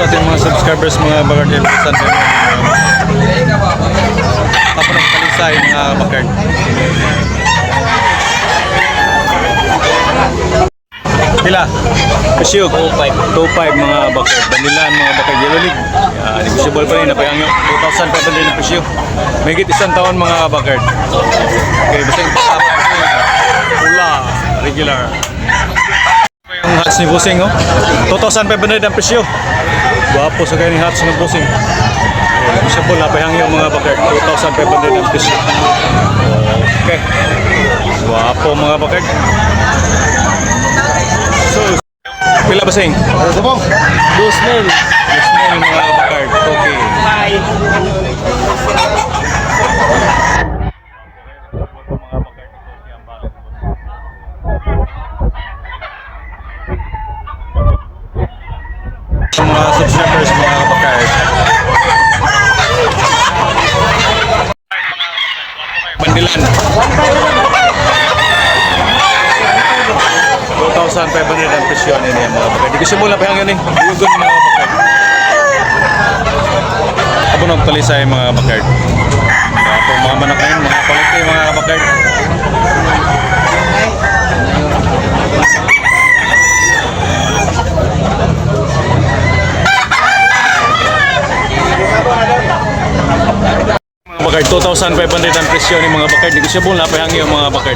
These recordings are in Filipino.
sa ating mga subscribers, mga Bakard Elvisan. Tapos ng Talisay, mga Bakard. Pila? Pasyog? 2.5 mga Bakard. Banilan mga Bakard Yellow League. Negotiable pa rin. Napayang 2,500 na pasyog. May higit isang taon mga Bakard. Okay, basta yung pula, regular. Yung hats ni Busing, oh. 2,500 ang presyo. Guwapo sa kanyang hats ng Busing. Negotiable na payang yung mga Bakard. 2,500 ang presyo. Okay. Guwapo mga Bakard. So, pila Busing? 2,000. 2,000 mga Bakard. Okay. Mga subscribers, mga Bakard. Bandilan. 2,500 ang presyo niya mga Bakard. Di ko simula pa yung yun eh. Buyugon mga Bakard. Abunog Talisay mga Bakard. Mga manak na yun, mga palite mga Bakard. Bakard, 2,500 ang presyo ni mga Bakard. Negosyable na pahang yung mga Bakard.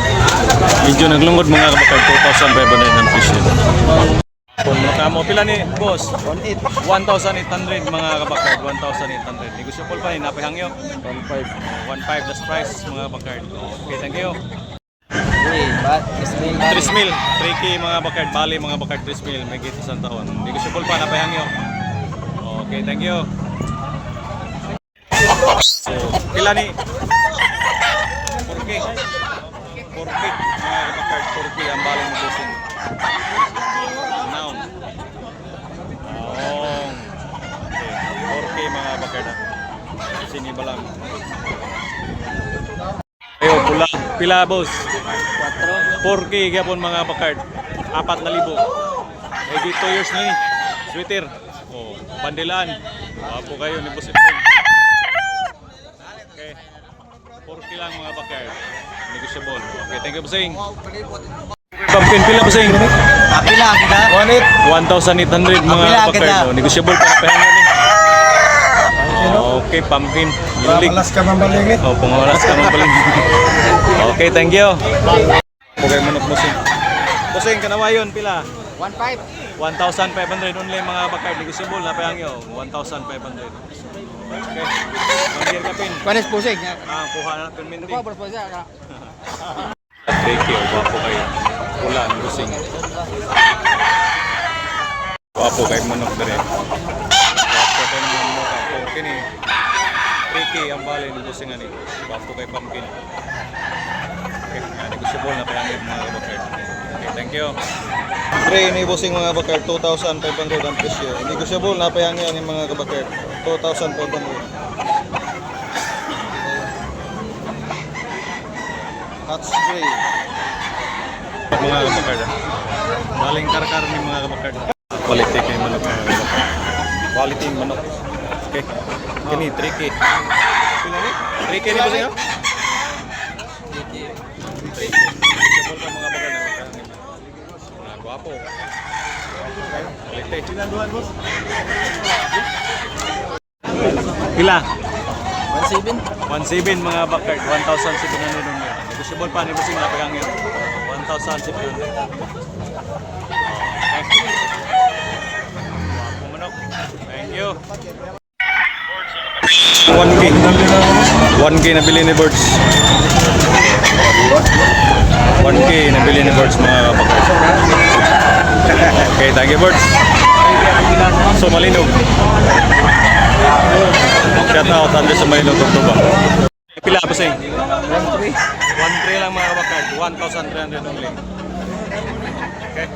Medyo naglungod mga Bakard, 2,500 ang presyo. Kung mo pila ni boss? 1,800 mga Bakard, 1,800. Negosyable pa rin, napahang yung 1,500 last price mga Bakard. Okay, thank you. 3,000, 3K mga Bakard, bali mga Bakard, 3,000, may git isang taon. Negosyable pa, napahang yung. Okay, thank you. So, pila ni 4K mga Bakard, 4K ang baling ng Busing. Now okay, 4K mga Bakard, sini ba lang ayo pula pila boss 4K gyapon mga Bakard, 4,000 eh di 2 years ni sweater bandilan apo kayo ni boss Ipin. 4K lang mga Bakard. Negotiable. Okay, thank you Busing. Pumpkin pila Busing? Pila kita? 1,800 mga Bakard. Negotiable para pahangan ni. Okay, pumpkin. Pangalas ka mambalingit. Pangalas ka mambalingit. Okay, thank you. Okay, manok Busing. Busing, kanawayon pila? 1,500. 1,500 only mga Bakard. Negotiable na pahangan 1,500. Okay. Manggir ka pin. Panis pusing. Kuha na perminting. Kuha boss siya. 3K, guwapo kayo. Pulan, Busing. Guwapo kayo manok na rin. Guwapo kayo manok. Pumpkin eh. 3K ang bali ni Busing ani. Guwapo kayo pumpkin. Okay, negosyable na pangit mga Bakard. Okay, thank you. Tray ni Busing mga Bakard, 2,500 ang presyo. Negosyable na pangit ni mga Bakard. 2,500. Hot spray. Mga Bakard. Baling karkar ni mga Bakard. Quality kay manok mga Bakard. Quality manok. Okay. Kini 3K. Pila ni? 3K ni Busing? 3K. Negosyable pa mga Bakard na magkangin. Mga guwapo. Quality. Pinanduhan boss? Pila? 1,700. 1,700 mga Bakard, 1,700 nun yun. Negosyable pa ni Busing na pagang yun. 1,700. Pumanok. Thank you. 1K. 1K nabili ni Birds. 1K nabili ni Birds mga Bakard. Okay, thank you Birds. So malinog. Shout out Andre sa Maynilong Tugtuba. Pila ba sing? 1,300. 1,300 lang mga Bakard, 1,300 only. Okay.